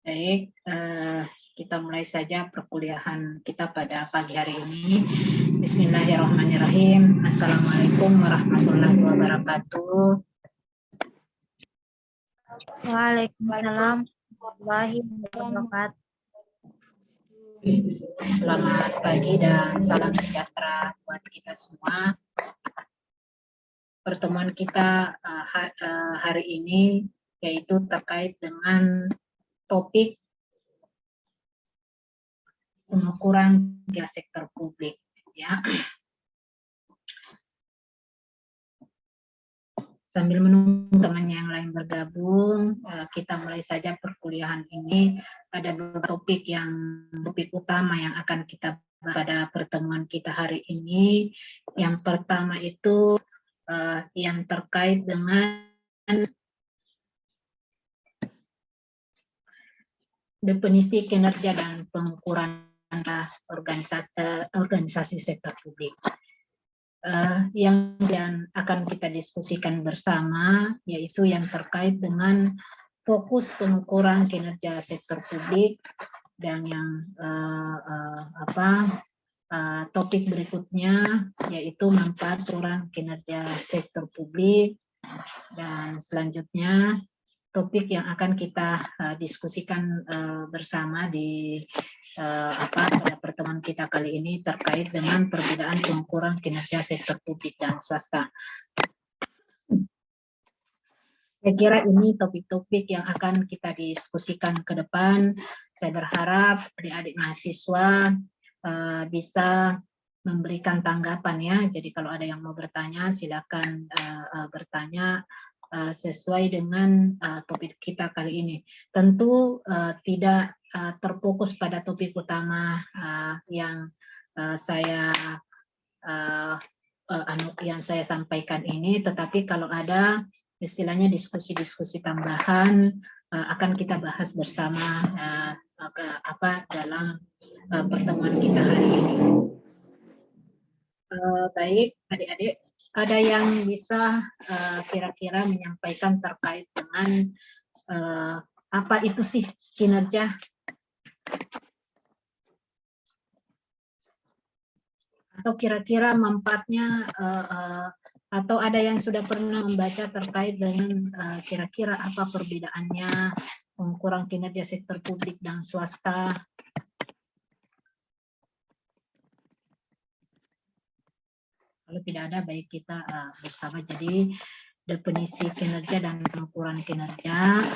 Baik, kita mulai saja perkuliahan kita pada pagi hari ini. Bismillahirrahmanirrahim. Assalamualaikum warahmatullahi wabarakatuh. Waalaikumsalam warahmatullahi wabarakatuh. Selamat pagi dan salam sejahtera buat kita semua. Pertemuan kita hari ini yaitu terkait dengan topik pengukuran sektor publik, ya. Sambil menunggu teman yang lain bergabung, kita mulai saja perkuliahan ini. Ada beberapa topik utama yang akan kita bahas pada pertemuan kita hari ini. Yang pertama itu yang terkait dengan definisi kinerja dan pengukuran organisasi sektor publik. Yang akan kita diskusikan bersama yaitu yang terkait dengan fokus pengukuran kinerja sektor publik, dan yang topik berikutnya yaitu manfaat pengukuran kinerja sektor publik, dan selanjutnya topik yang akan kita diskusikan bersama di pada pertemuan kita kali ini terkait dengan perbedaan pengukuran kinerja sektor publik dan swasta. Saya kira ini topik-topik yang akan kita diskusikan ke depan. Saya berharap adik-adik mahasiswa bisa memberikan tanggapan, ya. Jadi kalau ada yang mau bertanya, silakan bertanya sesuai dengan topik kita kali ini. Tentu tidak terfokus pada topik utama yang saya sampaikan ini, tetapi kalau ada istilahnya diskusi-diskusi tambahan akan kita bahas bersama dalam pertemuan kita hari ini. Baik, adik-adik, ada yang bisa kira-kira menyampaikan terkait dengan apa itu sih kinerja? Atau kira-kira manfaatnya, atau ada yang sudah pernah membaca terkait dengan kira-kira apa perbedaannya pengukuran kinerja sektor publik dan swasta? Kalau tidak ada, baik kita bersama. Jadi definisi kinerja dan pengukuran kinerja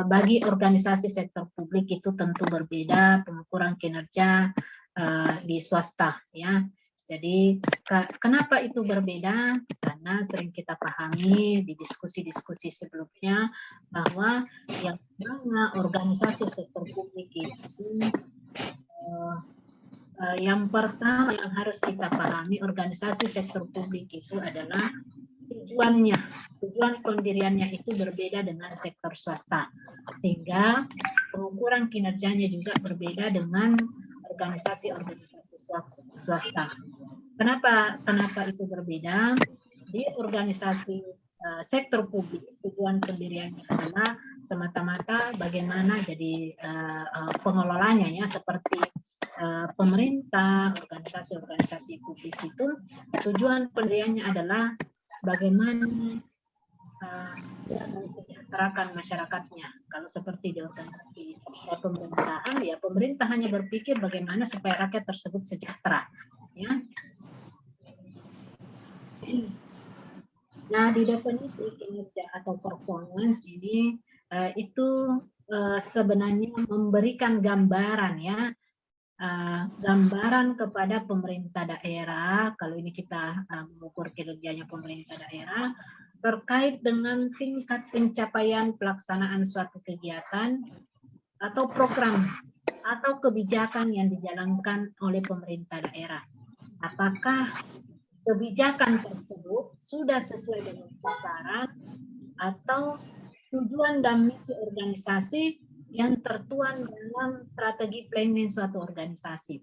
bagi organisasi sektor publik itu tentu berbeda pengukuran kinerja di swasta, ya. Jadi kenapa itu berbeda? Karena sering kita pahami di diskusi-diskusi sebelumnya bahwa yang namanya organisasi sektor publik itu yang pertama yang harus kita pahami, organisasi sektor publik itu adalah tujuan pendiriannya itu berbeda dengan sektor swasta, sehingga pengukuran kinerjanya juga berbeda dengan organisasi-organisasi swasta. Kenapa itu berbeda? Di organisasi sektor publik, tujuan pendiriannya adalah semata-mata bagaimana jadi pengelolanya, ya, seperti pemerintah, organisasi-organisasi publik itu tujuan pendiriannya adalah bagaimana mensejahterakan masyarakatnya. Kalau seperti di organisasi pemerintahan, ya pemerintah hanya berpikir bagaimana supaya rakyat tersebut sejahtera, ya. Nah, di definisi kinerja atau performance ini itu sebenarnya memberikan gambaran, ya, gambaran kepada pemerintah daerah. Kalau ini kita mengukur kinerjanya pemerintah daerah terkait dengan tingkat pencapaian pelaksanaan suatu kegiatan atau program atau kebijakan yang dijalankan oleh pemerintah daerah. Apakah kebijakan tersebut sudah sesuai dengan sasaran atau tujuan dan misi organisasi yang tertuang dalam strategi planning suatu organisasi.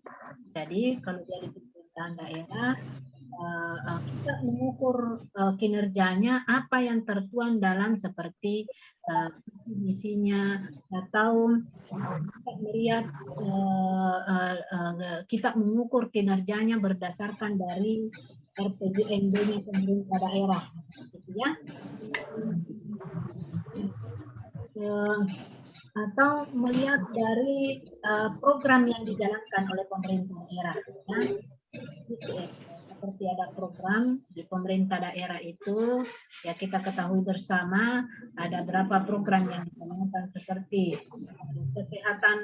Jadi kalau dari pemerintahan daerah kita mengukur kinerjanya apa yang tertuang dalam seperti misinya, atau kita melihat kita mengukur kinerjanya berdasarkan dari RPJMD-nya pemerintah daerah, gitu ya. Atau melihat dari program yang dijalankan oleh pemerintah daerah, ya. Seperti ada program di pemerintah daerah itu, ya kita ketahui bersama ada berapa program yang dijalankan seperti kesehatan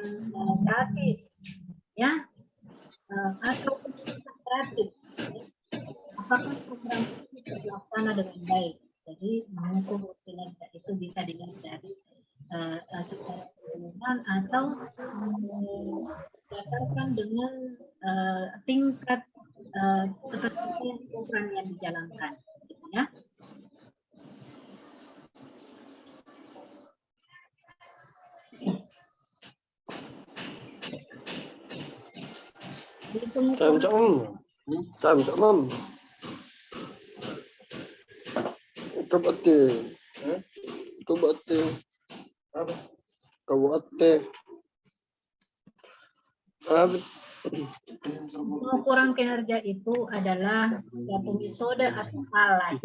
gratis, ya, atau pendidikan gratis. Apakah program itu terlaksana dengan baik? Jadi mengukur kinerja itu bisa dilihat dari secara keseluruhan atau berdasarkan dengan tingkat keterlibatan program yang dijalankan, gitu ya. Pengukuran kinerja itu adalah suatu metode atau alat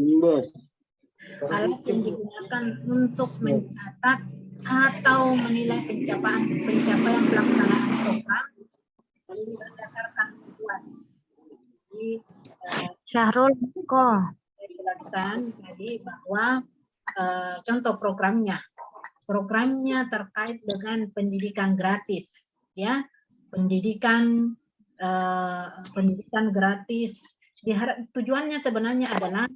yang digunakan untuk mencatat atau menilai pencapaian pelaksanaan program berdasarkan tujuan. Jadi, Syahrul kok. saya jelaskan tadi bahwa contoh programnya terkait dengan pendidikan gratis, ya, pendidikan gratis. Tujuannya sebenarnya adalah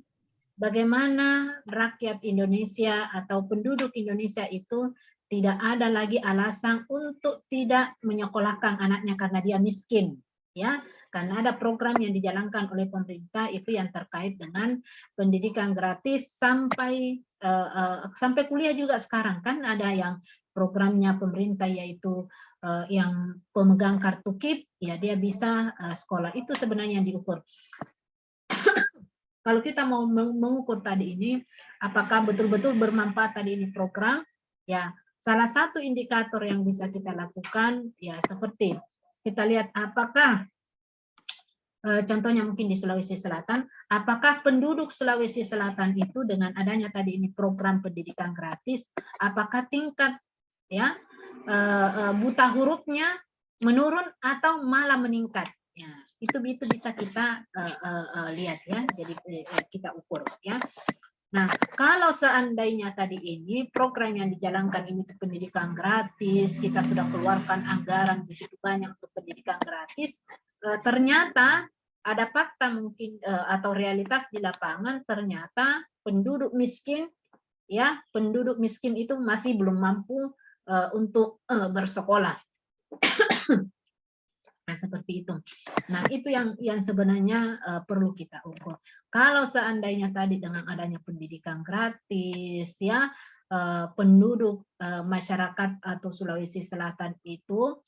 bagaimana rakyat Indonesia atau penduduk Indonesia itu tidak ada lagi alasan untuk tidak menyekolahkan anaknya karena dia miskin, ya, karena ada program yang dijalankan oleh pemerintah itu yang terkait dengan pendidikan gratis sampai kuliah juga. Sekarang kan ada yang programnya pemerintah yaitu yang pemegang kartu KIP, ya dia bisa sekolah. Itu sebenarnya yang diukur. Kalau kita mau mengukur tadi ini, apakah betul-betul bermanfaat tadi ini program, ya salah satu indikator yang bisa kita lakukan, ya seperti kita lihat apakah, contohnya mungkin di Sulawesi Selatan, apakah penduduk Sulawesi Selatan itu dengan adanya tadi ini program pendidikan gratis, apakah tingkat ya buta hurufnya menurun atau malah meningkat? Ya, itu bisa kita lihat ya, jadi kita ukur ya. Nah, kalau seandainya tadi ini program yang dijalankan ini pendidikan gratis, kita sudah keluarkan anggaran begitu banyak untuk pendidikan gratis, ternyata ada fakta mungkin atau realitas di lapangan, ternyata penduduk miskin, ya, penduduk miskin itu masih belum mampu untuk bersekolah. Nah, seperti itu. Nah, itu yang sebenarnya perlu kita ukur. Kalau seandainya tadi dengan adanya pendidikan gratis, ya, penduduk masyarakat atau Sulawesi Selatan itu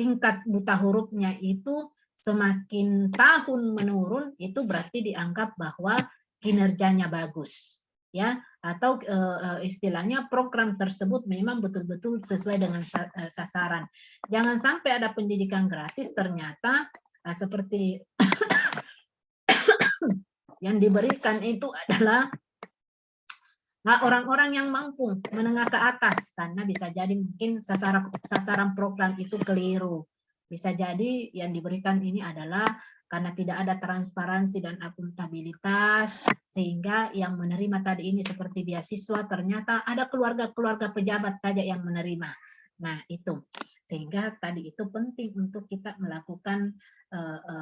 tingkat buta hurufnya itu semakin tahun menurun, itu berarti dianggap bahwa kinerjanya bagus, ya, atau istilahnya program tersebut memang betul-betul sesuai dengan sasaran. Jangan sampai ada pendidikan gratis ternyata seperti yang diberikan itu adalah orang-orang yang mampu menengah ke atas, karena bisa jadi mungkin sasaran program itu keliru. Bisa jadi yang diberikan ini adalah karena tidak ada transparansi dan akuntabilitas, sehingga yang menerima tadi ini seperti beasiswa ternyata ada keluarga-keluarga pejabat saja yang menerima. Nah, itu. Sehingga tadi itu penting untuk kita melakukan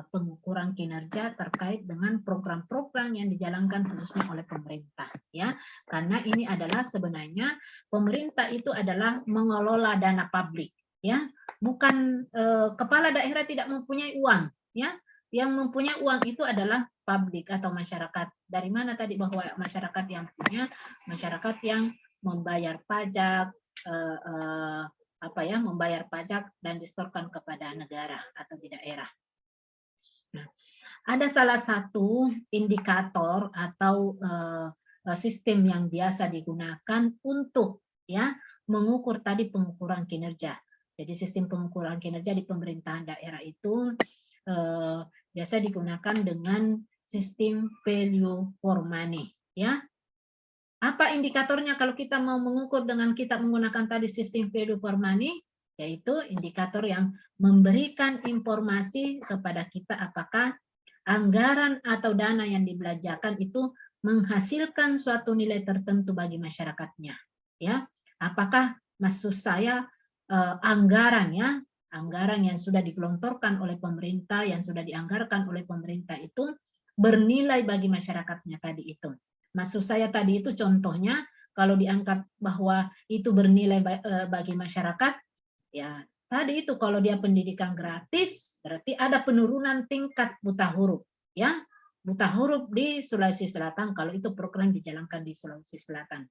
pengukuran kinerja terkait dengan program-program yang dijalankan khususnya oleh pemerintah, ya. Karena ini adalah sebenarnya pemerintah itu adalah mengelola dana publik, ya. Bukan kepala daerah tidak mempunyai uang, ya. Yang mempunyai uang itu adalah publik atau masyarakat. Dari mana tadi bahwa masyarakat yang punya, masyarakat yang membayar pajak, membayar pajak dan disetorkan kepada negara atau di daerah. Nah, ada salah satu indikator atau sistem yang biasa digunakan untuk ya mengukur tadi pengukuran kinerja. Jadi sistem pengukuran kinerja di pemerintahan daerah itu biasa digunakan dengan sistem value for money, ya. Apa indikatornya kalau kita mau mengukur dengan kita menggunakan tadi sistem value for money? Yaitu indikator yang memberikan informasi kepada kita apakah anggaran atau dana yang dibelanjakan itu menghasilkan suatu nilai tertentu bagi masyarakatnya. Ya, apakah maksud saya anggaran ya, anggaran yang sudah digelontorkan oleh pemerintah, yang sudah dianggarkan oleh pemerintah itu bernilai bagi masyarakatnya tadi itu. Maksud saya tadi itu contohnya kalau diangkat bahwa itu bernilai bagi masyarakat, ya tadi itu kalau dia pendidikan gratis berarti ada penurunan tingkat buta huruf, ya buta huruf di Sulawesi Selatan kalau itu program dijalankan di Sulawesi Selatan.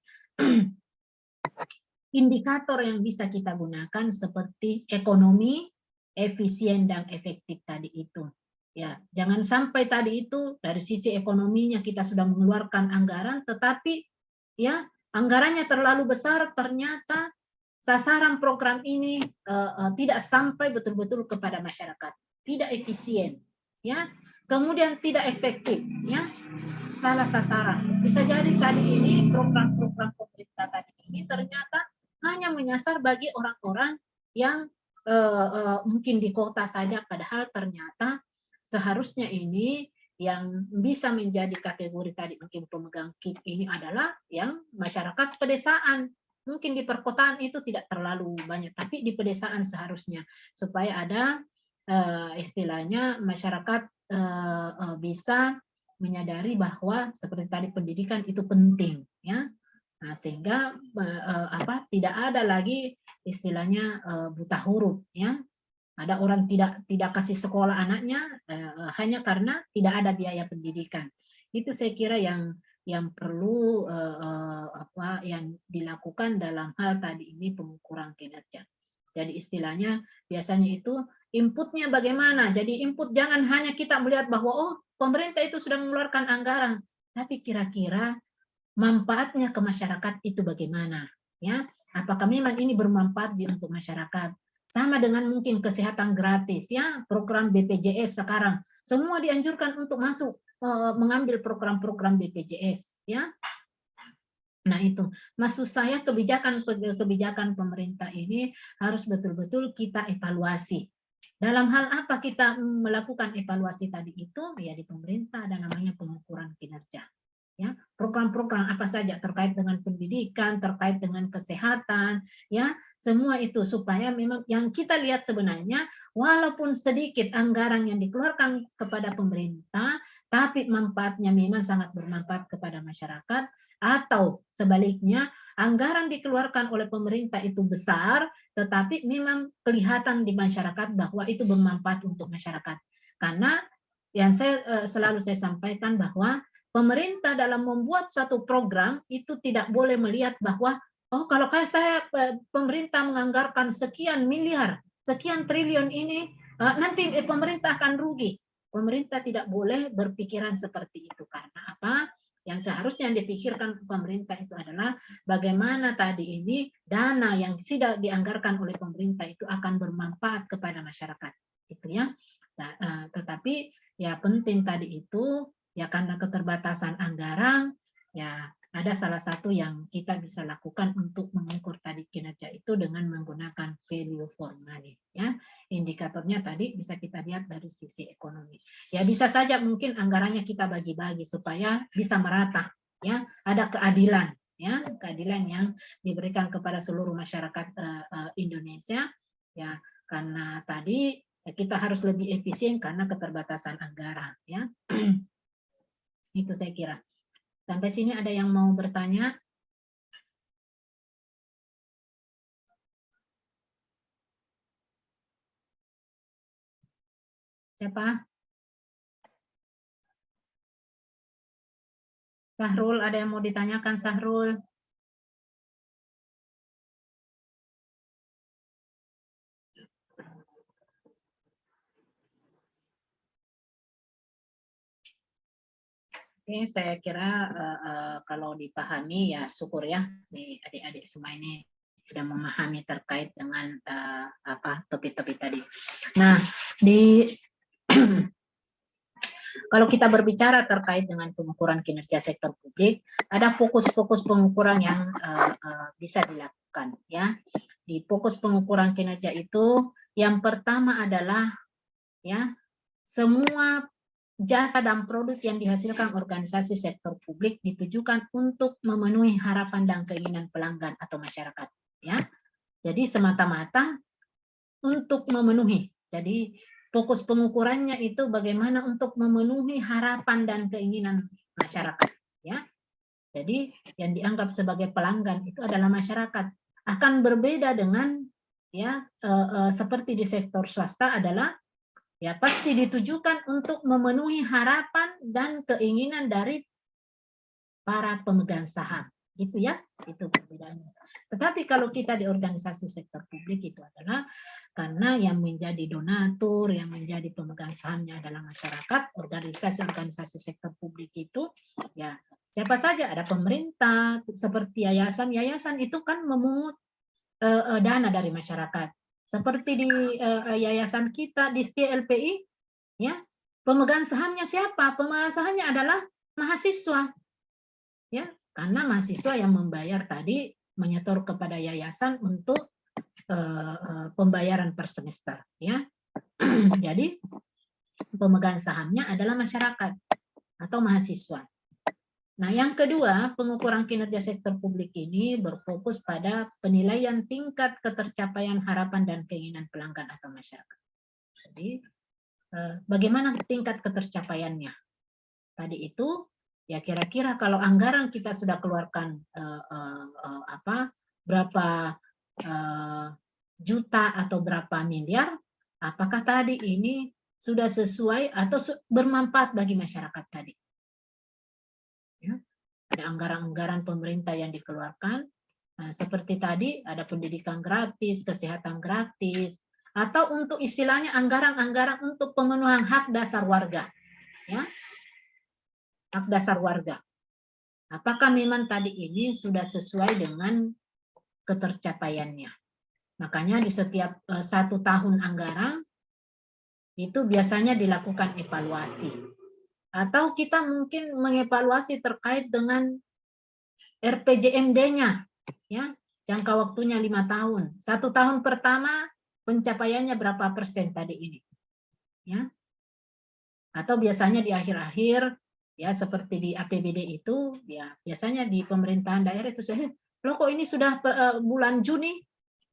Indikator yang bisa kita gunakan seperti ekonomi, efisien dan efektif tadi itu. Ya, jangan sampai tadi itu dari sisi ekonominya kita sudah mengeluarkan anggaran, tetapi ya anggarannya terlalu besar, ternyata sasaran program ini tidak sampai betul-betul kepada masyarakat, tidak efisien, ya, kemudian tidak efektif, ya, salah sasaran. Bisa jadi tadi ini program-program pemerintah tadi ini ternyata hanya menyasar bagi orang-orang yang mungkin di kota saja, padahal ternyata seharusnya ini yang bisa menjadi kategori tadi mungkin pemegang KIP ini adalah yang masyarakat pedesaan. Mungkin di perkotaan itu tidak terlalu banyak, tapi di pedesaan seharusnya supaya ada istilahnya masyarakat bisa menyadari bahwa seperti tadi pendidikan itu penting, ya. Nah, sehingga tidak ada lagi istilahnya buta huruf, ya. Ada orang tidak kasih sekolah anaknya hanya karena tidak ada biaya pendidikan. Itu saya kira yang perlu yang dilakukan dalam hal tadi ini pengukuran kinerja. Jadi istilahnya biasanya itu inputnya bagaimana. Jadi input jangan hanya kita melihat bahwa oh pemerintah itu sudah mengeluarkan anggaran, tapi kira-kira manfaatnya ke masyarakat itu bagaimana, ya? Apakah memang ini bermanfaat untuk masyarakat? Sama dengan mungkin kesehatan gratis, ya, program BPJS sekarang semua dianjurkan untuk masuk mengambil program-program BPJS, ya. Nah itu, maksud saya kebijakan pemerintah ini harus betul-betul kita evaluasi. Dalam hal apa kita melakukan evaluasi tadi itu? Ya di pemerintah ada namanya pengukuran kinerja. Ya, program-program apa saja terkait dengan pendidikan, terkait dengan kesehatan, ya, semua itu supaya memang yang kita lihat sebenarnya walaupun sedikit anggaran yang dikeluarkan kepada pemerintah, tapi manfaatnya memang sangat bermanfaat kepada masyarakat, atau sebaliknya anggaran dikeluarkan oleh pemerintah itu besar, tetapi memang kelihatan di masyarakat bahwa itu bermanfaat untuk masyarakat. Karena yang selalu saya sampaikan bahwa pemerintah dalam membuat suatu program itu tidak boleh melihat bahwa oh kalau kayak saya pemerintah menganggarkan sekian miliar, sekian triliun ini nanti pemerintah akan rugi. Pemerintah tidak boleh berpikiran seperti itu karena apa? Yang seharusnya yang dipikirkan pemerintah itu adalah bagaimana tadi ini dana yang tidak dianggarkan oleh pemerintah itu akan bermanfaat kepada masyarakat, gitu ya. Nah, tetapi ya penting tadi itu ya karena keterbatasan anggaran, ya ada salah satu yang kita bisa lakukan untuk mengukur tadi kinerja itu dengan menggunakan value for money. Ya, indikatornya tadi bisa kita lihat dari sisi ekonomi. Ya bisa saja mungkin anggarannya kita bagi-bagi supaya bisa merata. Ya, ada keadilan. Ya, keadilan yang diberikan kepada seluruh masyarakat Indonesia. Ya, karena tadi kita harus lebih efisien karena keterbatasan anggaran. Ya. Itu saya kira. Sampai sini ada yang mau bertanya? Siapa? Sahrul, ada yang mau ditanyakan Sahrul? Oke, saya kira kalau dipahami ya syukur ya, nih adik-adik semua ini sudah memahami terkait dengan apa topik-topik tadi. Nah, di kalau kita berbicara terkait dengan pengukuran kinerja sektor publik, ada fokus-fokus pengukuran yang bisa dilakukan ya. Di fokus pengukuran kinerja itu, yang pertama adalah ya semua jasa dan produk yang dihasilkan organisasi sektor publik ditujukan untuk memenuhi harapan dan keinginan pelanggan atau masyarakat ya. Jadi semata-mata untuk memenuhi. Jadi fokus pengukurannya itu bagaimana untuk memenuhi harapan dan keinginan masyarakat ya. Jadi yang dianggap sebagai pelanggan itu adalah masyarakat. Akan berbeda dengan ya seperti di sektor swasta adalah ya pasti ditujukan untuk memenuhi harapan dan keinginan dari para pemegang saham. Itu ya, itu perbedaannya. Tetapi kalau kita di organisasi sektor publik itu adalah karena yang menjadi donatur, yang menjadi pemegang sahamnya adalah masyarakat, organisasi-organisasi sektor publik itu ya siapa saja, ada pemerintah seperti yayasan itu kan memungut dana dari masyarakat. Seperti di yayasan kita di Setia LPI ya, pemegang sahamnya siapa? Pemegang sahamnya adalah mahasiswa. Ya, karena mahasiswa yang membayar tadi menyetor kepada yayasan untuk pembayaran per semester ya. Jadi pemegang sahamnya adalah masyarakat atau mahasiswa. Nah, yang kedua, pengukuran kinerja sektor publik ini berfokus pada penilaian tingkat ketercapaian harapan dan keinginan pelanggan atau masyarakat. Jadi bagaimana tingkat ketercapaiannya? Tadi itu ya kira-kira kalau anggaran kita sudah keluarkan berapa juta atau berapa miliar, apakah tadi ini sudah sesuai atau bermanfaat bagi masyarakat tadi? Ya, ada anggaran-anggaran pemerintah yang dikeluarkan, seperti tadi ada pendidikan gratis, kesehatan gratis, atau untuk istilahnya anggaran-anggaran untuk pemenuhan hak dasar warga, ya. Hak dasar warga. Apakah memang tadi ini sudah sesuai dengan ketercapaiannya? Makanya di setiap 1 tahun anggaran itu biasanya dilakukan evaluasi. Atau kita mungkin mengevaluasi terkait dengan RPJMD-nya, ya, jangka waktunya 5 tahun. 1 tahun pertama pencapaiannya berapa persen tadi ini, ya? Atau biasanya di akhir-akhir ya seperti di APBD itu ya biasanya di pemerintahan daerah itu saya loh kok ini sudah bulan Juni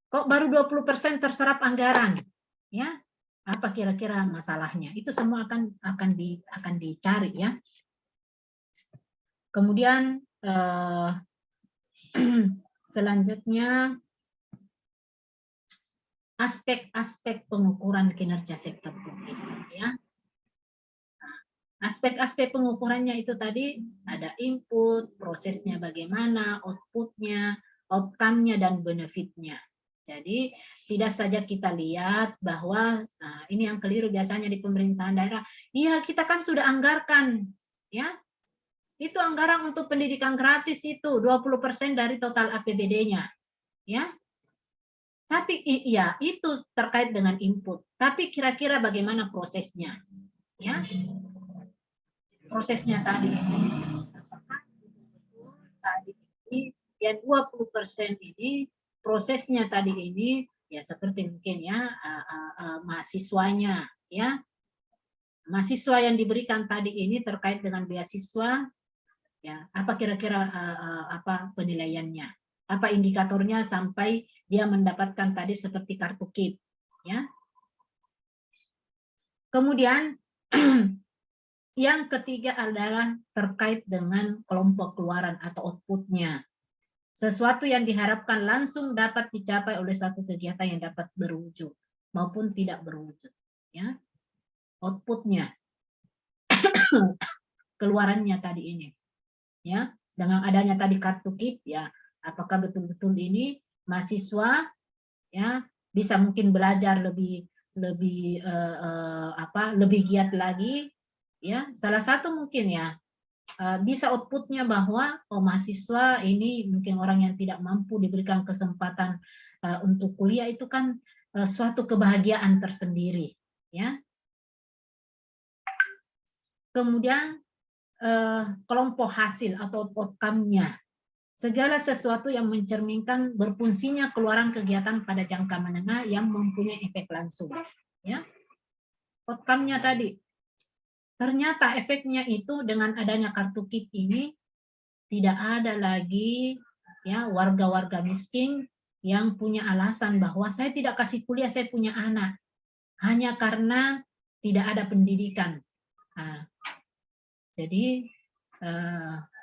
kok baru 20% terserap anggaran ya, apa kira-kira masalahnya? Itu semua akan dicari ya. Kemudian selanjutnya aspek-aspek pengukuran kinerja sektor publik ya. Aspek-aspek pengukurannya itu tadi ada input, prosesnya bagaimana, outputnya, outcome-nya, dan benefit-nya. Jadi tidak saja kita lihat bahwa ini yang keliru biasanya di pemerintahan daerah. Iya kita kan sudah anggarkan, ya itu anggaran untuk pendidikan gratis itu 20% dari total APBD-nya, ya. Tapi iya itu terkait dengan input. Tapi kira-kira bagaimana prosesnya, ya? Prosesnya tadi ini ya 20% ini prosesnya tadi ini ya seperti mungkin ya mahasiswanya ya, mahasiswa yang diberikan tadi ini terkait dengan beasiswa ya, apa kira-kira apa penilaiannya, apa indikatornya sampai dia mendapatkan tadi seperti kartu KIP ya. Kemudian yang ketiga adalah terkait dengan kelompok keluaran atau outputnya. Sesuatu yang diharapkan langsung dapat dicapai oleh suatu kegiatan yang dapat berwujud maupun tidak berwujud. Ya, outputnya, keluarannya tadi ini. Ya, dengan adanya tadi kartu KIP, ya, apakah betul-betul ini mahasiswa ya bisa mungkin belajar lebih giat lagi. Ya, salah satu mungkin ya bisa outputnya bahwa mahasiswa ini mungkin orang yang tidak mampu diberikan kesempatan untuk kuliah itu kan suatu kebahagiaan tersendiri, ya. Kemudian kelompok hasil atau outcome-nya, segala sesuatu yang mencerminkan berfungsinya keluaran kegiatan pada jangka menengah yang mempunyai efek langsung, ya. Outcome-nya tadi, ternyata efeknya itu dengan adanya kartu KIP ini tidak ada lagi ya warga-warga miskin yang punya alasan bahwa saya tidak kasih kuliah, saya punya anak hanya karena tidak ada pendidikan. Nah, jadi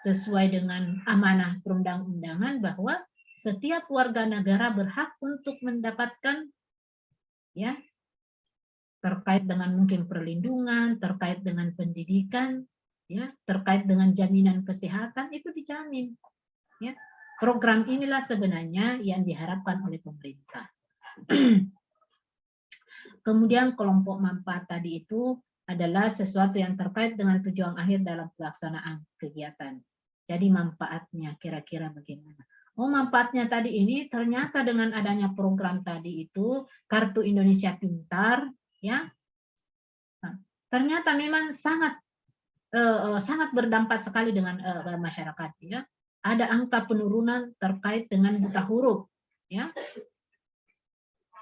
sesuai dengan amanah perundang-undangan bahwa setiap warga negara berhak untuk mendapatkan ya terkait dengan mungkin perlindungan, terkait dengan pendidikan, ya, terkait dengan jaminan kesehatan itu dijamin. Ya. Program inilah sebenarnya yang diharapkan oleh pemerintah. Kemudian kelompok manfaat tadi itu adalah sesuatu yang terkait dengan tujuan akhir dalam pelaksanaan kegiatan. Jadi manfaatnya kira-kira bagaimana? Oh, manfaatnya tadi ini ternyata dengan adanya program tadi itu Kartu Indonesia Pintar, ya, nah, ternyata memang sangat berdampak sekali dengan masyarakat, ya. Ada angka penurunan terkait dengan buta huruf, ya.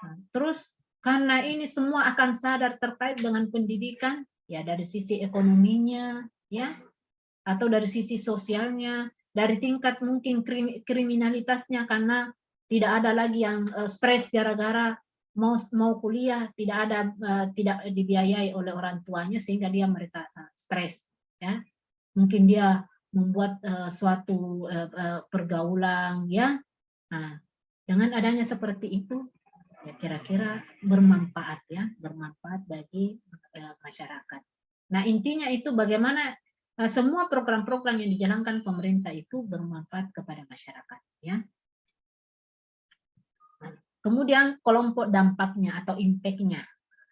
Nah, terus karena ini semua akan sadar terkait dengan pendidikan, ya dari sisi ekonominya, ya, atau dari sisi sosialnya, dari tingkat mungkin kriminalitasnya karena tidak ada lagi yang stres gara-gara mau kuliah, tidak dibiayai oleh orang tuanya sehingga dia mereka stres, ya. Mungkin dia membuat suatu pergaulan, ya. Nah, dengan adanya seperti itu ya kira-kira bermanfaat, ya, bermanfaat bagi masyarakat. Nah, intinya itu bagaimana semua program-program yang dijalankan pemerintah itu bermanfaat kepada masyarakat, ya. Kemudian kelompok dampaknya atau impact-nya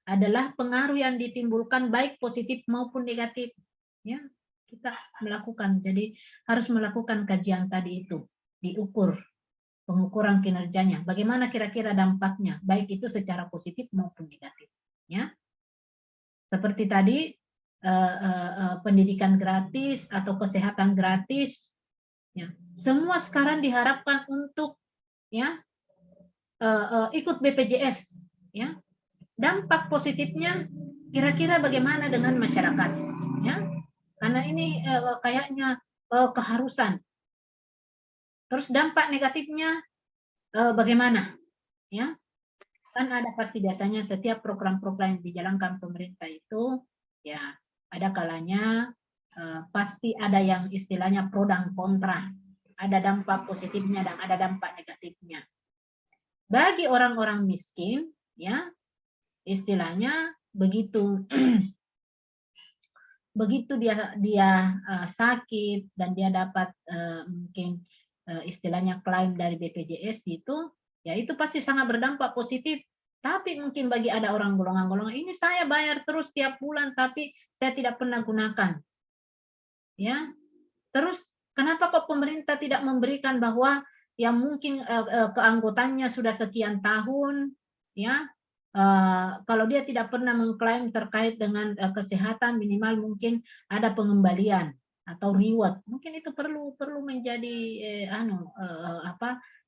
adalah pengaruh yang ditimbulkan baik positif maupun negatif, ya. Kita melakukan, jadi harus melakukan kajian tadi itu, diukur pengukuran kinerjanya, bagaimana kira-kira dampaknya, baik itu secara positif maupun negatif, ya. Seperti tadi pendidikan gratis atau kesehatan gratis, ya. Semua sekarang diharapkan untuk ya ikut BPJS, ya. Dampak positifnya kira-kira bagaimana dengan masyarakat, ya. Karena ini kayaknya keharusan. Terus dampak negatifnya bagaimana, ya. Kan ada pasti biasanya setiap program-program yang dijalankan pemerintah itu ya ada kalanya pasti ada yang istilahnya pro dan kontra, ada dampak positifnya dan ada dampak negatifnya. Bagi orang-orang miskin, ya istilahnya begitu begitu dia sakit dan dia dapat mungkin istilahnya klaim dari BPJS itu, ya itu pasti sangat berdampak positif. Tapi mungkin bagi ada orang golongan-golongan ini saya bayar terus tiap bulan tapi saya tidak pernah gunakan, ya. Terus kenapa kok pemerintah tidak memberikan bahwa yang mungkin keanggotannya sudah sekian tahun, ya, kalau dia tidak pernah mengklaim terkait dengan kesehatan minimal mungkin ada pengembalian atau reward, mungkin itu perlu menjadi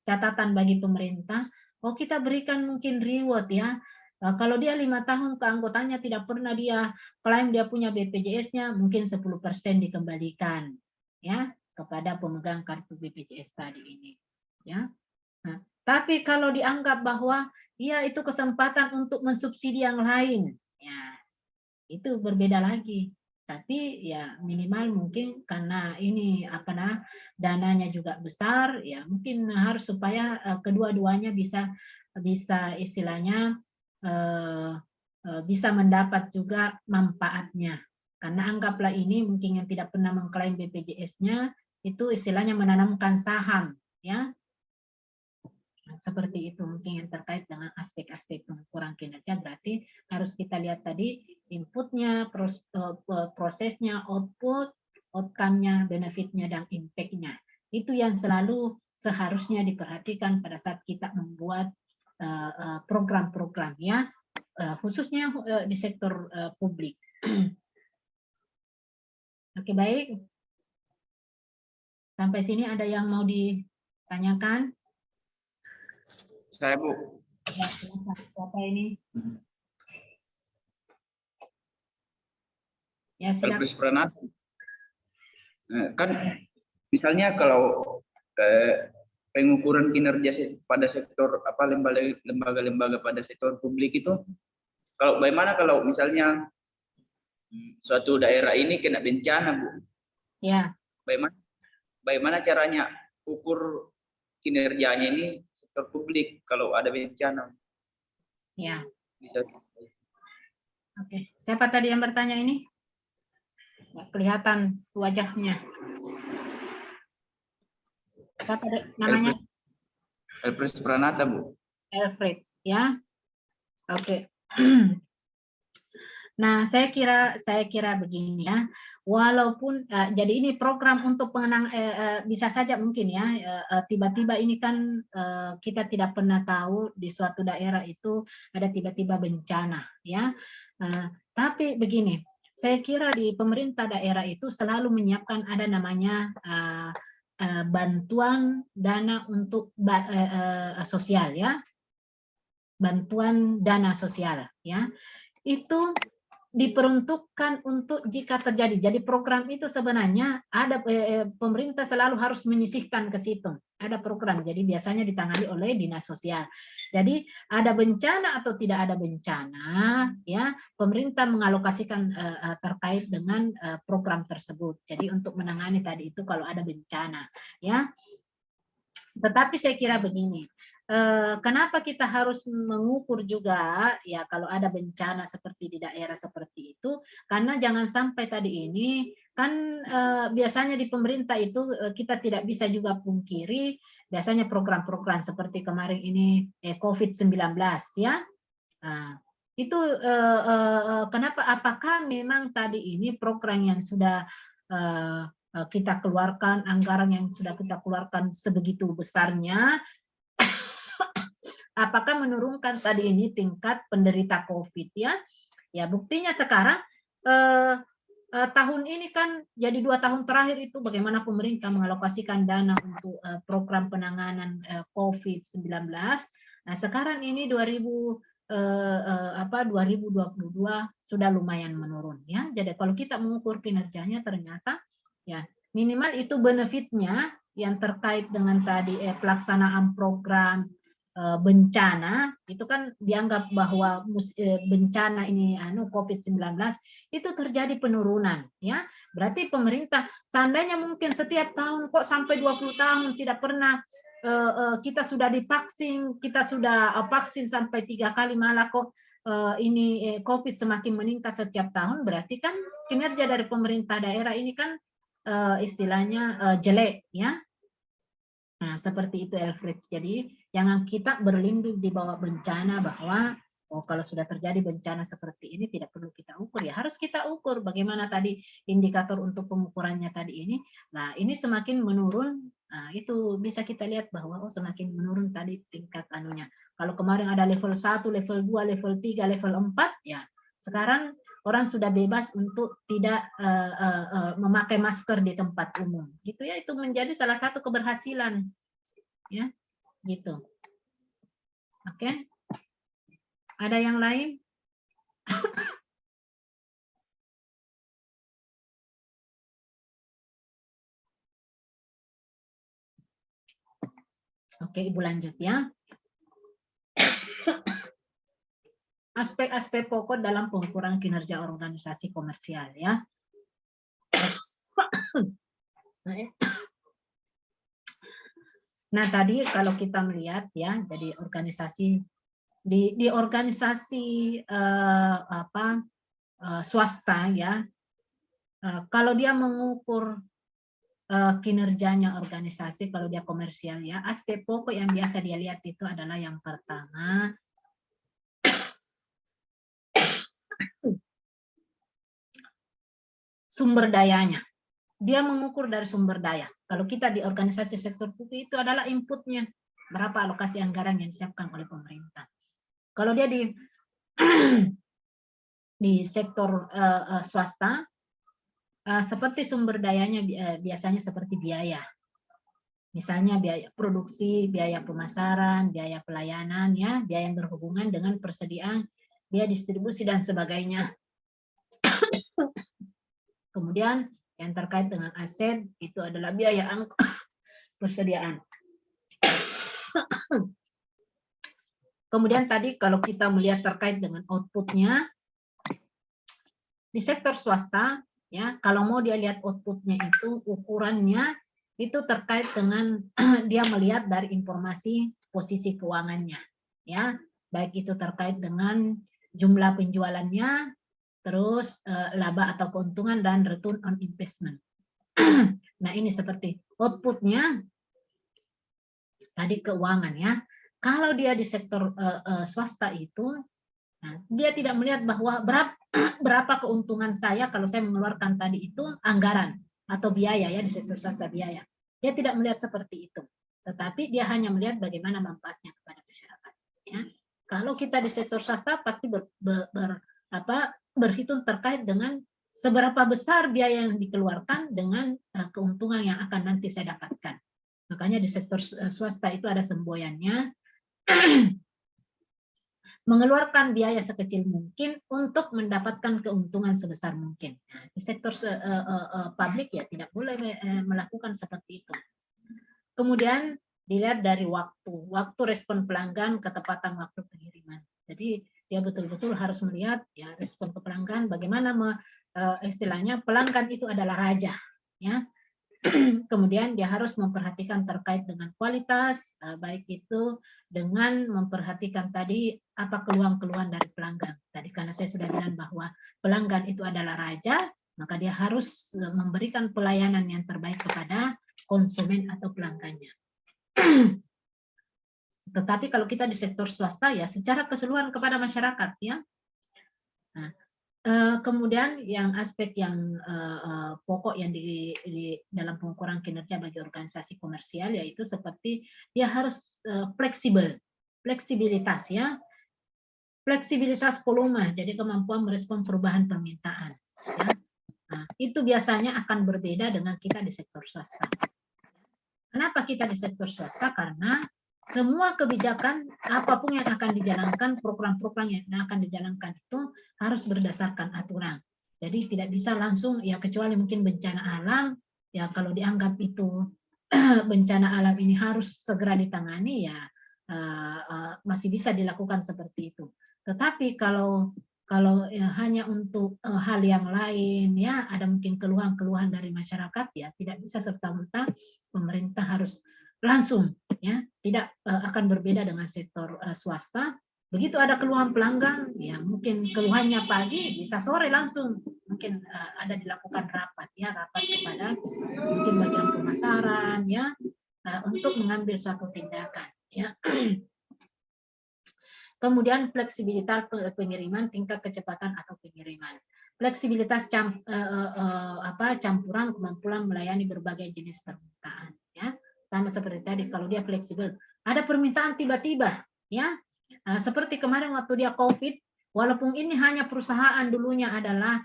catatan bagi pemerintah. Oh kita berikan mungkin reward, ya. Kalau dia 5 tahun keanggotannya tidak pernah dia klaim dia punya BPJS-nya, mungkin 10% dikembalikan, ya, kepada pemegang kartu BPJS tadi ini, ya. Nah, tapi kalau dianggap bahwa ya itu kesempatan untuk mensubsidi yang lain, ya itu berbeda lagi. Tapi ya minimal mungkin karena ini dananya juga besar, ya mungkin harus supaya kedua-duanya bisa istilahnya bisa mendapat juga manfaatnya. Karena anggaplah ini mungkin yang tidak pernah mengklaim BPJS-nya itu istilahnya menanamkan saham, ya. Nah, seperti itu mungkin yang terkait dengan aspek-aspek pengukuran kinerja, berarti harus kita lihat tadi inputnya, prosesnya, output, outcome-nya, benefit-nya, dan impact-nya. Itu yang selalu seharusnya diperhatikan pada saat kita membuat program-program ya, khususnya di sektor publik. Oke, baik. Sampai sini ada yang mau ditanyakan? Saya, Bu. Ya, siapa ini? Ya, silakan. Elvis Pranata. Kan misalnya kalau pengukuran kinerja pada sektor lembaga-lembaga pada sektor publik itu, kalau bagaimana kalau misalnya suatu daerah ini kena bencana, Bu? Ya. Bagaimana caranya ukur kinerjanya ini sektor publik kalau ada bencana? Ya. Bisa. Oke. Siapa tadi yang bertanya ini? Nggak kelihatan wajahnya. Siapa namanya? Elvis Pranata, Bu. Elfred, ya. Oke. Nah, saya kira begini ya. Walaupun jadi ini program untuk pengenang bisa saja mungkin ya tiba-tiba ini kan kita tidak pernah tahu di suatu daerah itu ada tiba-tiba bencana ya. Tapi begini, saya kira di pemerintah daerah itu selalu menyiapkan ada namanya bantuan dana untuk sosial ya. Bantuan dana sosial ya. Itu diperuntukkan untuk jika terjadi. Jadi program itu sebenarnya ada pemerintah selalu harus menyisihkan ke situ. Ada program, jadi biasanya ditangani oleh dinas sosial. Jadi ada bencana atau tidak ada bencana, ya pemerintah mengalokasikan terkait dengan program tersebut. Jadi untuk menangani tadi itu kalau ada bencana, ya. Tetapi saya kira begini. Kenapa kita harus mengukur juga ya kalau ada bencana seperti di daerah seperti itu, karena jangan sampai tadi ini kan biasanya di pemerintah itu kita tidak bisa juga pungkiri biasanya program-program seperti kemarin ini COVID-19 ya. Nah, itu kenapa, apakah memang tadi ini program yang sudah kita keluarkan, anggaran yang sudah kita keluarkan sebegitu besarnya, apakah menurunkan tadi ini tingkat penderita COVID ya? Ya buktinya sekarang tahun ini kan jadi 2 tahun terakhir itu bagaimana pemerintah mengalokasikan dana untuk program penanganan COVID-19. Nah sekarang ini 2022 sudah lumayan menurun ya. Jadi kalau kita mengukur kinerjanya ternyata ya minimal itu benefitnya yang terkait dengan tadi pelaksanaan program bencana itu kan dianggap bahwa bencana ini COVID-19 itu terjadi penurunan ya. Berarti pemerintah seandainya mungkin setiap tahun kok sampai 20 tahun tidak pernah kita sudah divaksin, kita sudah vaksin sampai 3 kali malah kok ini COVID semakin meningkat setiap tahun, berarti kan kinerja dari pemerintah daerah ini kan istilahnya jelek ya. Nah, seperti itu Elfred. Jadi, jangan kita berlindung di bawah bencana bahwa oh kalau sudah terjadi bencana seperti ini tidak perlu kita ukur ya. Harus kita ukur bagaimana tadi indikator untuk pengukurannya tadi ini. Nah, ini semakin menurun. Nah, itu bisa kita lihat bahwa oh semakin menurun tadi tingkat anunya. Kalau kemarin ada level 1, level 2, level 3, level 4 ya. Sekarang orang sudah bebas untuk tidak memakai masker di tempat umum. Gitu ya, itu menjadi salah satu keberhasilan. Ya, gitu. Oke. Ada yang lain? Oke, Ibu lanjut ya. Aspek-aspek pokok dalam pengukuran kinerja organisasi komersial ya. Nah, tadi kalau kita melihat ya, jadi organisasi di organisasi swasta ya, kalau dia mengukur kinerjanya organisasi, kalau dia komersial ya, aspek pokok yang biasa dia lihat itu adalah yang pertama sumber dayanya dia mengukur dari sumber daya. Kalau kita di organisasi sektor publik itu adalah inputnya, berapa alokasi anggaran yang disiapkan oleh pemerintah. Kalau dia di di sektor swasta, seperti sumber dayanya biasanya seperti biaya. Misalnya biaya produksi, biaya pemasaran, biaya pelayanan, ya, biaya yang berhubungan dengan persediaan, biaya distribusi dan sebagainya. Kemudian yang terkait dengan aset itu adalah biaya persediaan. Kemudian tadi kalau kita melihat terkait dengan outputnya di sektor swasta, ya, kalau mau dia lihat outputnya itu ukurannya itu terkait dengan dia melihat dari informasi posisi keuangannya, ya, baik itu terkait dengan jumlah penjualannya, terus laba atau keuntungan dan return on investment. Nah, ini seperti outputnya tadi keuangan, ya. Kalau dia di sektor swasta itu, nah, dia tidak melihat bahwa berapa keuntungan saya kalau saya mengeluarkan tadi itu anggaran atau biaya, ya, di sektor swasta biaya. Dia tidak melihat seperti itu, tetapi dia hanya melihat bagaimana manfaatnya kepada masyarakat. Ya. Kalau kita di sektor swasta pasti berhitung terkait dengan seberapa besar biaya yang dikeluarkan dengan keuntungan yang akan nanti saya dapatkan. Makanya di sektor swasta itu ada semboyannya, mengeluarkan biaya sekecil mungkin untuk mendapatkan keuntungan sebesar mungkin. Nah, di sektor publik ya tidak boleh melakukan seperti itu. Kemudian dilihat dari waktu respon pelanggan, ketepatan waktu pengiriman. Jadi dia betul-betul harus melihat ya respon ke pelanggan, bagaimana istilahnya pelanggan itu adalah raja, ya. Kemudian dia harus memperhatikan terkait dengan kualitas, baik itu dengan memperhatikan tadi apa keluhan-keluhan dari pelanggan. Tadi karena saya sudah bilang bahwa pelanggan itu adalah raja, maka dia harus memberikan pelayanan yang terbaik kepada konsumen atau pelanggannya. Tetapi kalau kita di sektor swasta ya secara keseluruhan kepada masyarakat, ya. Nah, kemudian yang aspek yang pokok yang di dalam pengukuran kinerja bagi organisasi komersial yaitu seperti dia harus fleksibilitas, ya, fleksibilitas volume, jadi kemampuan merespon perubahan permintaan. Ya. Nah, itu biasanya akan berbeda dengan kita di sektor swasta. Kenapa kita di sektor swasta? Karena semua kebijakan apapun yang akan dijalankan, program-program yang akan dijalankan itu harus berdasarkan aturan. Jadi tidak bisa langsung, ya kecuali mungkin bencana alam, ya kalau dianggap itu bencana alam ini harus segera ditangani, ya masih bisa dilakukan seperti itu. Tetapi kalau hanya untuk hal yang lain, ya ada mungkin keluhan-keluhan dari masyarakat, ya tidak bisa serta-merta pemerintah harus langsung, ya tidak akan berbeda dengan sektor swasta. Begitu ada keluhan pelanggan, ya mungkin keluhannya pagi bisa sore langsung mungkin ada dilakukan rapat, ya rapat kepada mungkin bagian pemasaran, ya untuk mengambil suatu tindakan, ya. Kemudian fleksibilitas pengiriman, tingkat kecepatan atau pengiriman. Fleksibilitas campuran kemampuan melayani berbagai jenis permintaan, ya. Sama seperti tadi, kalau dia fleksibel, ada permintaan tiba-tiba, ya. Seperti kemarin waktu dia COVID, walaupun ini hanya perusahaan dulunya adalah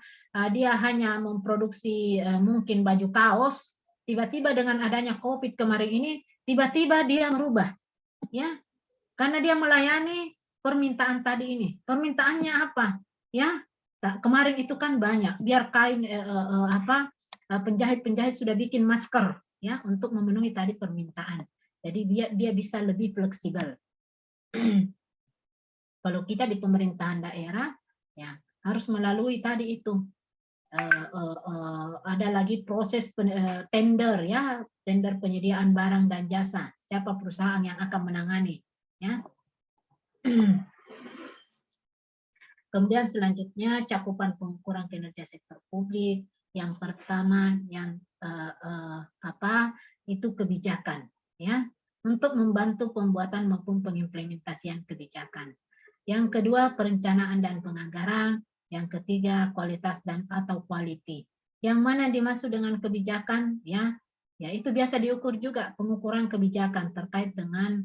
dia hanya memproduksi mungkin baju kaos, tiba-tiba dengan adanya COVID kemarin ini, tiba-tiba dia merubah, ya, karena dia melayani permintaan tadi ini. Permintaannya apa? Ya, kemarin itu kan banyak, biar kain penjahit-penjahit sudah bikin masker, ya, untuk memenuhi tadi permintaan. Jadi dia bisa lebih fleksibel. Kalau kita di pemerintahan daerah, ya harus melalui tadi itu ada lagi proses tender, ya, tender penyediaan barang dan jasa. Siapa perusahaan yang akan menangani, ya. Kemudian selanjutnya cakupan pengukuran kinerja sektor publik. Yang pertama yang itu kebijakan, ya, untuk membantu pembuatan maupun pengimplementasian kebijakan. Yang kedua perencanaan dan penganggaran. Yang ketiga kualitas dan atau quality. Yang mana dimaksud dengan kebijakan, ya itu biasa diukur juga pengukuran kebijakan terkait dengan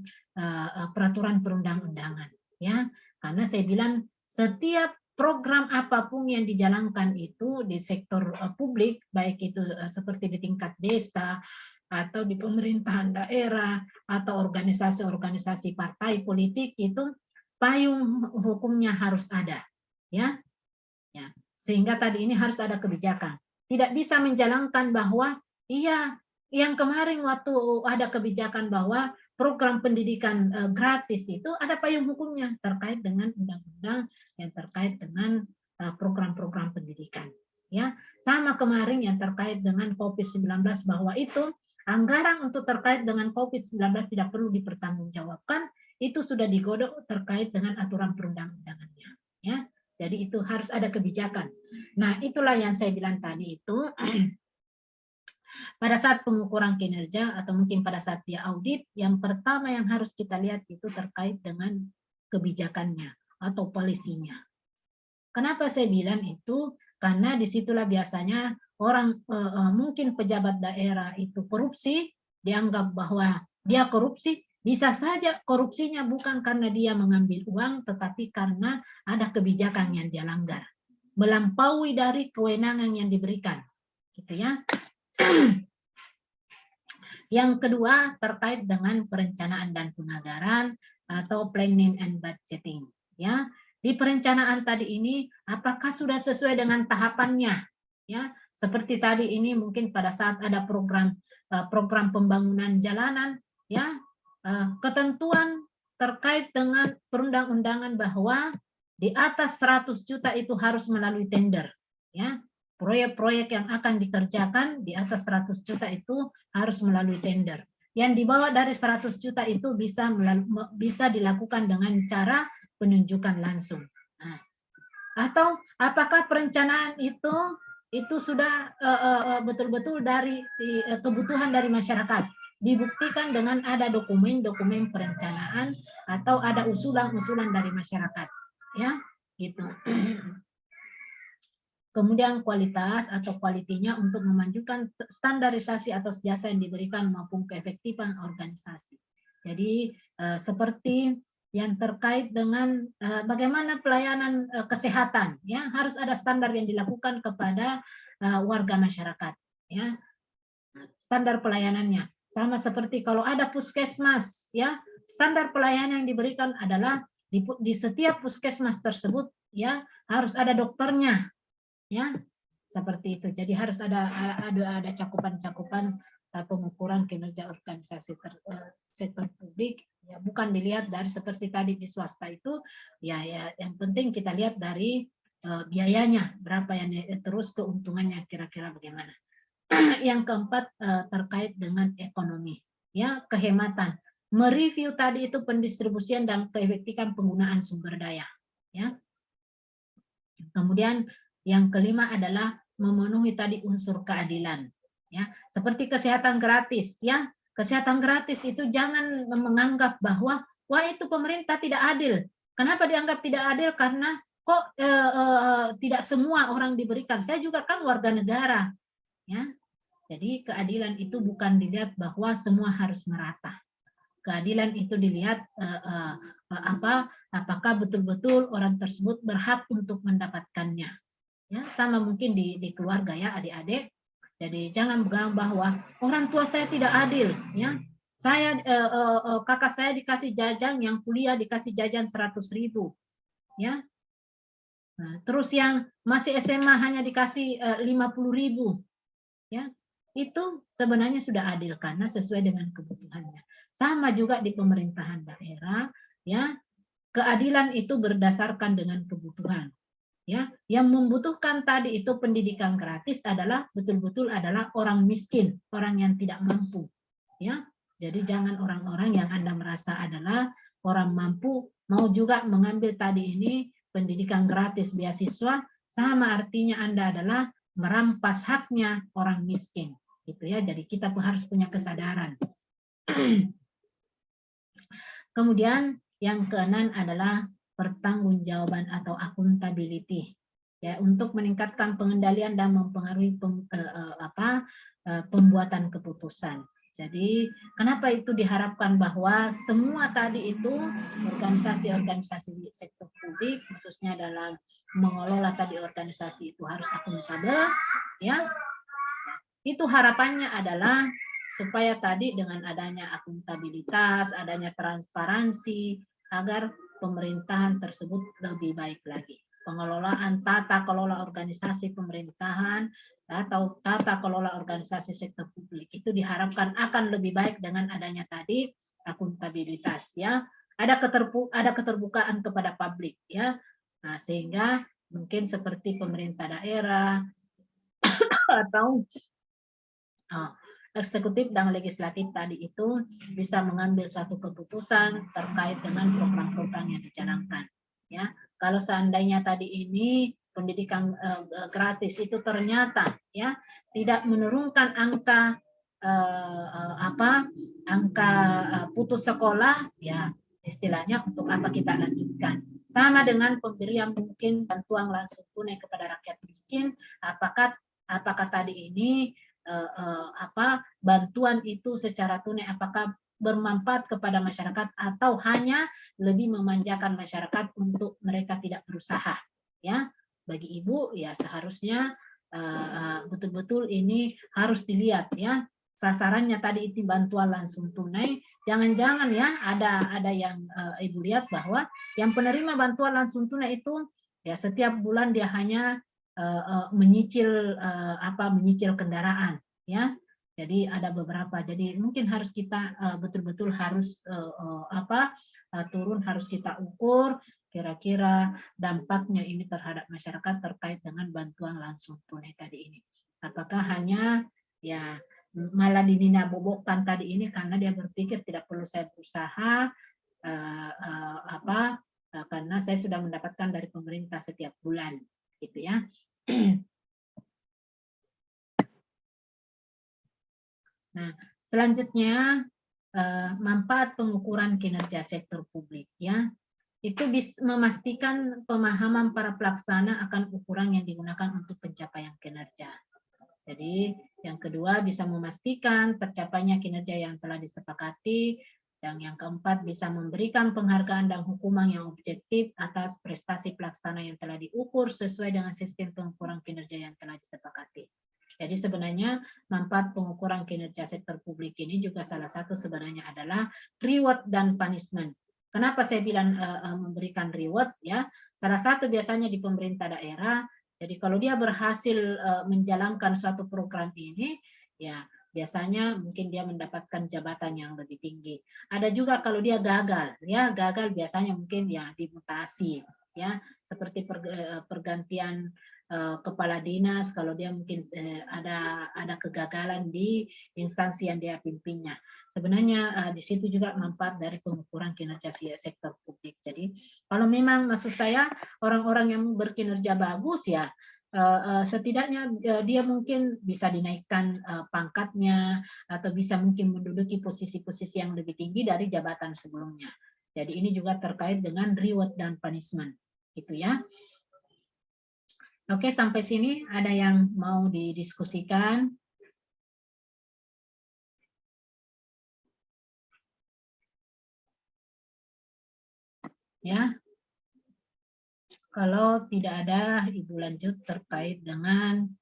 peraturan perundang-undangan, ya. Karena saya bilang setiap program apapun yang dijalankan itu di sektor publik, baik itu seperti di tingkat desa atau di pemerintahan daerah atau organisasi-organisasi partai politik, itu payung hukumnya harus ada, ya. Sehingga tadi ini harus ada kebijakan. Tidak bisa menjalankan bahwa iya, yang kemarin waktu ada kebijakan bahwa program pendidikan gratis itu ada payung hukumnya terkait dengan undang-undang yang terkait dengan program-program pendidikan. Ya, sama kemarin yang terkait dengan COVID-19 bahwa itu anggaran untuk terkait dengan COVID-19 tidak perlu dipertanggungjawabkan, itu sudah digodok terkait dengan aturan perundang-undangannya. Ya, jadi itu harus ada kebijakan. Nah, itulah yang saya bilang tadi itu, pada saat pengukuran kinerja atau mungkin pada saat dia audit, yang pertama yang harus kita lihat itu terkait dengan kebijakannya atau polisinya. Kenapa saya bilang itu? Karena disitulah biasanya orang mungkin pejabat daerah itu korupsi, dianggap bahwa dia korupsi, bisa saja korupsinya bukan karena dia mengambil uang, tetapi karena ada kebijakan yang dia langgar, melampaui dari kewenangan yang diberikan, gitu ya. Yang kedua terkait dengan perencanaan dan penganggaran atau planning and budgeting, ya. Di perencanaan tadi ini apakah sudah sesuai dengan tahapannya, ya. Seperti tadi ini mungkin pada saat ada program pembangunan jalanan, ya, ketentuan terkait dengan perundang-undangan bahwa di atas 100 juta itu harus melalui tender, ya. Proyek-proyek yang akan dikerjakan di atas 100 juta itu harus melalui tender. Yang di bawah dari 100 juta itu bisa dilakukan dengan cara penunjukan langsung. Nah, atau apakah perencanaan itu sudah betul-betul dari kebutuhan dari masyarakat? Dibuktikan dengan ada dokumen-dokumen perencanaan atau ada usulan-usulan dari masyarakat, ya, gitu. Kemudian kualitas atau kualitinya untuk memajukan standarisasi atau jasa yang diberikan maupun keefektifan organisasi. Jadi seperti yang terkait dengan bagaimana pelayanan kesehatan, ya, harus ada standar yang dilakukan kepada warga masyarakat, ya, standar pelayanannya. Sama seperti kalau ada puskesmas, ya, standar pelayanan yang diberikan adalah di setiap puskesmas tersebut, ya, harus ada dokternya, ya, seperti itu. Jadi harus ada cakupan-cakupan pengukuran kinerja organisasi sektor publik, ya, bukan dilihat dari seperti tadi di swasta itu, ya yang penting kita lihat dari biayanya berapa, yang terus keuntungannya kira-kira bagaimana. Yang keempat terkait dengan ekonomi, ya, kehematan. Mereview tadi itu pendistribusian dan keefektifan penggunaan sumber daya, ya. Kemudian yang kelima adalah memenuhi tadi unsur keadilan, ya, seperti kesehatan gratis, ya. Kesehatan gratis itu jangan menganggap bahwa wah itu pemerintah tidak adil. Kenapa dianggap tidak adil? Karena kok tidak semua orang diberikan. Saya juga kan warga negara, ya. Jadi keadilan itu bukan dilihat bahwa semua harus merata. Keadilan itu dilihat apakah betul-betul orang tersebut berhak untuk mendapatkannya. Ya, sama mungkin di keluarga, ya, adik-adik. Jadi jangan bilang bahwa orang tua saya tidak adil, ya. Saya kakak saya dikasih jajan, yang kuliah dikasih jajan 100.000, ya. Nah, terus yang masih SMA hanya dikasih 50.000, ya. Itu sebenarnya sudah adil karena sesuai dengan kebutuhannya. Sama juga di pemerintahan daerah, ya. Keadilan itu berdasarkan dengan kebutuhan. Ya, yang membutuhkan tadi itu pendidikan gratis adalah betul-betul adalah orang miskin, orang yang tidak mampu, ya. Jadi jangan orang-orang yang Anda merasa adalah orang mampu mau juga mengambil tadi ini pendidikan gratis beasiswa, sama artinya Anda adalah merampas haknya orang miskin, gitu ya. Jadi kita harus punya kesadaran. Kemudian yang keenam adalah pertanggungjawaban atau accountability, ya untuk meningkatkan pengendalian dan mempengaruhi pembuatan keputusan. Jadi kenapa itu diharapkan bahwa semua tadi itu organisasi-organisasi sektor publik khususnya dalam mengelola tadi organisasi itu harus akuntabel, ya. Itu harapannya adalah supaya tadi dengan adanya akuntabilitas, adanya transparansi agar pemerintahan tersebut lebih baik lagi. Pengelolaan tata kelola organisasi pemerintahan atau tata kelola organisasi sektor publik itu diharapkan akan lebih baik dengan adanya tadi akuntabilitas, ya. Ada keterbukaan kepada publik, ya. Nah, sehingga mungkin seperti pemerintah daerah atau eksekutif dan legislatif tadi itu bisa mengambil suatu keputusan terkait dengan program-program yang dijalankan, ya. Kalau seandainya tadi ini pendidikan gratis itu ternyata, ya, tidak menurunkan angka putus sekolah, ya, istilahnya untuk apa kita lanjutkan. Sama dengan pemberian mungkin bantuan langsung tunai kepada rakyat miskin, apakah tadi ini bantuan itu secara tunai apakah bermanfaat kepada masyarakat atau hanya lebih memanjakan masyarakat untuk mereka tidak berusaha, ya. Bagi ibu, ya, seharusnya betul-betul ini harus dilihat, ya, sasarannya tadi itu bantuan langsung tunai. Jangan-jangan, ya, ada yang ibu lihat bahwa yang penerima bantuan langsung tunai itu, ya, setiap bulan dia hanya menyicil kendaraan, ya. Jadi ada beberapa. Jadi mungkin harus kita betul-betul harus turun, harus kita ukur kira-kira dampaknya ini terhadap masyarakat terkait dengan bantuan langsung tunai tadi ini. Apakah hanya, ya, malah dininabobokan tadi ini karena dia berpikir tidak perlu saya berusaha karena saya sudah mendapatkan dari pemerintah setiap bulan, gitu, ya. Nah, selanjutnya manfaat pengukuran kinerja sektor publik, ya. Itu bisa memastikan pemahaman para pelaksana akan ukuran yang digunakan untuk pencapaian kinerja. Jadi yang kedua bisa memastikan tercapainya kinerja yang telah disepakati, dan yang keempat bisa memberikan penghargaan dan hukuman yang objektif atas prestasi pelaksana yang telah diukur sesuai dengan sistem pengukuran kinerja yang telah disepakati. Jadi sebenarnya manfaat pengukuran kinerja sektor publik ini juga salah satu sebenarnya adalah reward dan punishment. Kenapa saya bilang memberikan reward, ya? Salah satu biasanya di pemerintah daerah. Jadi kalau dia berhasil menjalankan suatu program ini, ya biasanya mungkin dia mendapatkan jabatan yang lebih tinggi. Ada juga kalau dia gagal, ya gagal biasanya mungkin ya dimutasi, ya seperti pergantian kepala dinas kalau dia mungkin ada kegagalan di instansi yang dia pimpinnya. Sebenarnya di situ juga manfaat dari pengukuran kinerja sektor publik. Jadi kalau memang maksud saya orang-orang yang berkinerja bagus, ya setidaknya dia mungkin bisa dinaikkan pangkatnya atau bisa mungkin menduduki posisi-posisi yang lebih tinggi dari jabatan sebelumnya. Jadi ini juga terkait dengan reward dan punishment, gitu, ya. Oke, sampai sini ada yang mau didiskusikan? Ya, kalau tidak ada, Ibu lanjut terkait dengan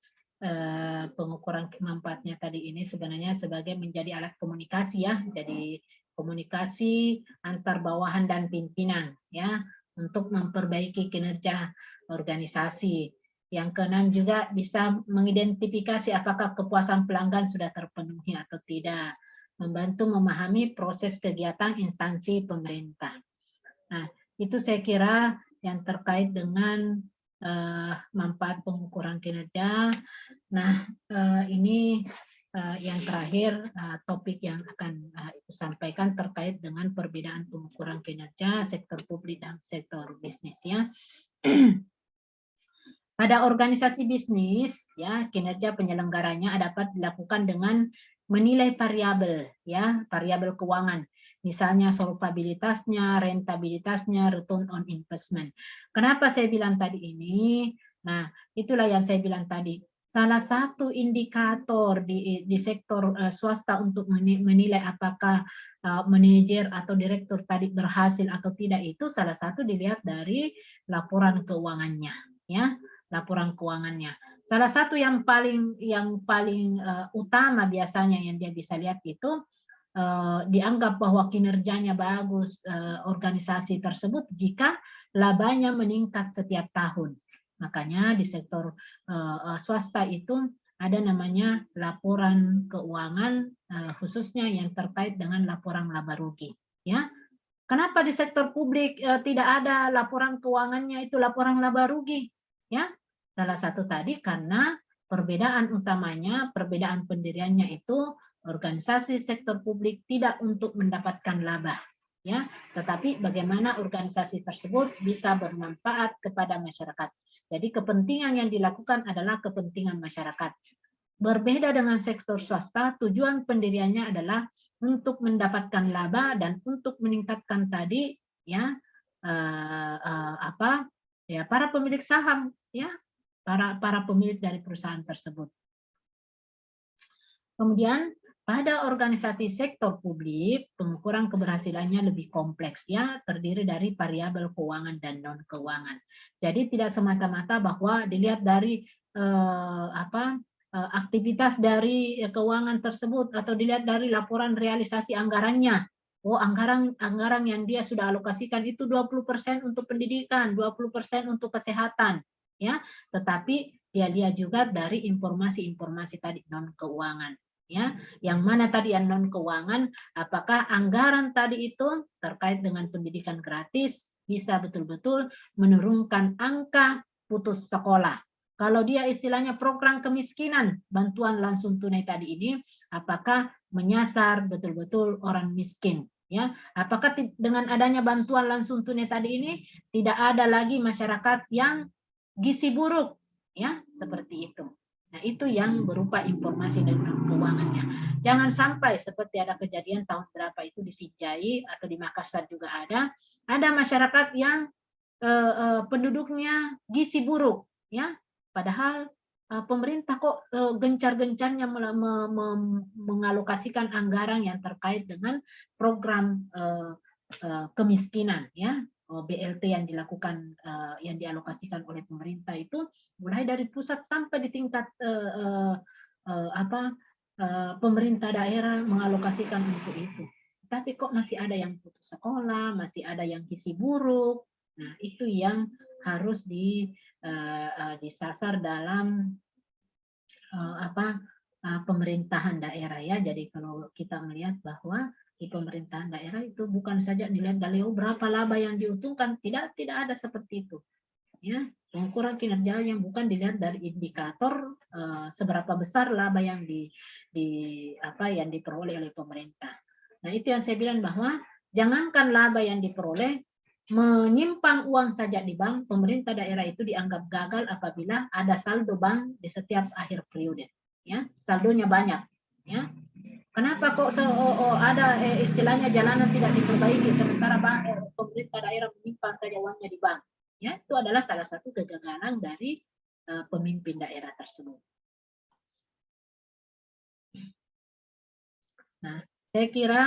pengukuran manfaatnya tadi ini sebenarnya sebagai menjadi alat komunikasi, ya, jadi komunikasi antar bawahan dan pimpinan, ya, untuk memperbaiki kinerja organisasi. Yang keenam juga bisa mengidentifikasi apakah kepuasan pelanggan sudah terpenuhi atau tidak, membantu memahami proses kegiatan instansi pemerintah. Nah, itu saya kira yang terkait dengan manfaat pengukuran kinerja. Nah, ini yang terakhir topik yang akan Ibu sampaikan terkait dengan perbedaan pengukuran kinerja sektor publik dan sektor bisnis, ya. Pada organisasi bisnis, ya, kinerja penyelenggaranya dapat dilakukan dengan menilai variabel, ya, variabel keuangan. Misalnya solvabilitasnya, rentabilitasnya, return on investment. Kenapa saya bilang tadi ini? Nah, itulah yang saya bilang tadi. Salah satu indikator di sektor swasta untuk menilai apakah manajer atau direktur tadi berhasil atau tidak itu salah satu dilihat dari laporan keuangannya, ya, laporan keuangannya. Salah satu yang paling utama biasanya yang dia bisa lihat itu dianggap bahwa kinerjanya bagus organisasi tersebut jika labanya meningkat setiap tahun. Makanya di sektor swasta itu ada namanya laporan keuangan khususnya yang terkait dengan laporan laba rugi. Ya, kenapa di sektor publik tidak ada laporan keuangannya itu laporan laba rugi? Ya, salah satu tadi karena perbedaan utamanya, perbedaan pendiriannya itu organisasi sektor publik tidak untuk mendapatkan laba. Ya, tetapi bagaimana organisasi tersebut bisa bermanfaat kepada masyarakat. Jadi kepentingan yang dilakukan adalah kepentingan masyarakat. Berbeda dengan sektor swasta, tujuan pendiriannya adalah untuk mendapatkan laba dan untuk meningkatkan tadi ya para pemilik saham ya, para pemilik dari perusahaan tersebut. Kemudian pada organisasi sektor publik, pengukuran keberhasilannya lebih kompleks ya, terdiri dari variabel keuangan dan non keuangan. Jadi tidak semata-mata bahwa dilihat dari aktivitas dari keuangan tersebut atau dilihat dari laporan realisasi anggarannya. Oh, anggaran yang dia sudah alokasikan itu 20% untuk pendidikan, 20% untuk kesehatan, ya. Tetapi dia lihat juga dari informasi-informasi tadi non keuangan. Ya, yang mana tadi yang non keuangan, apakah anggaran tadi itu terkait dengan pendidikan gratis bisa betul-betul menurunkan angka putus sekolah. Kalau dia istilahnya program kemiskinan, bantuan langsung tunai tadi ini, apakah menyasar betul-betul orang miskin? Ya, apakah dengan adanya bantuan langsung tunai tadi ini tidak ada lagi masyarakat yang gizi buruk? Ya, seperti itu. Nah, itu yang berupa informasi dan keuangannya. Jangan sampai seperti ada kejadian tahun berapa itu di Sinjai atau di Makassar juga ada masyarakat yang penduduknya gizi buruk, ya. Padahal pemerintah kok gencar-gencarnya mengalokasikan anggaran yang terkait dengan program kemiskinan, ya. BLT yang dilakukan yang dialokasikan oleh pemerintah itu mulai dari pusat sampai di tingkat pemerintah daerah mengalokasikan untuk itu. Tapi kok masih ada yang putus sekolah, masih ada yang gizi buruk. Nah, itu yang harus disasar dalam pemerintahan daerah ya. Jadi kalau kita melihat bahwa di pemerintahan daerah itu bukan saja dilihat dari berapa laba yang diuntungkan, tidak ada seperti itu. Ya, pengukuran kinerja yang bukan dilihat dari indikator seberapa besar laba yang yang diperoleh oleh pemerintah. Nah, itu yang saya bilang bahwa jangankan laba yang diperoleh, menyimpang uang saja di bank, pemerintah daerah itu dianggap gagal apabila ada saldo bank di setiap akhir periode. Ya, saldonya banyak. Ya, kenapa kok ada istilahnya jalanan tidak diperbaiki sementara pemerintah daerah menyimpan saja uangnya di bank? Ya, itu adalah salah satu kegagalan dari pemimpin daerah tersebut. Nah, saya kira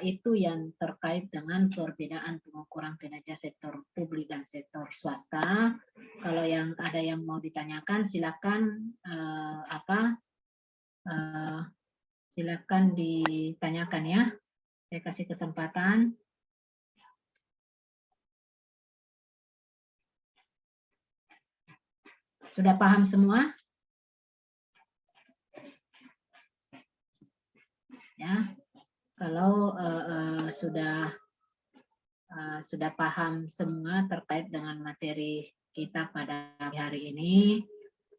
itu yang terkait dengan perbedaan pengukuran kinerja sektor publik dan sektor swasta. Kalau ada yang mau ditanyakan, silakan silakan ditanyakan ya. Saya kasih kesempatan. Sudah paham semua? Ya, kalau sudah paham semua terkait dengan materi kita pada hari ini,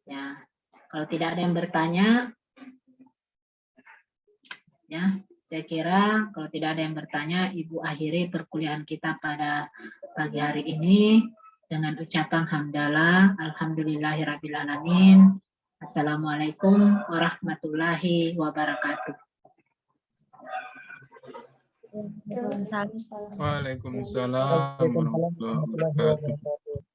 ya. Kalau tidak ada yang bertanya, ya, saya kira kalau tidak ada yang bertanya, Ibu akhiri perkuliahan kita pada pagi hari ini dengan ucapan hamdalah, alhamdulillahirrabbilalamin. Assalamualaikum warahmatullahi wabarakatuh. Waalaikumsalam. Waalaikumsalam warahmatullahi wabarakatuh.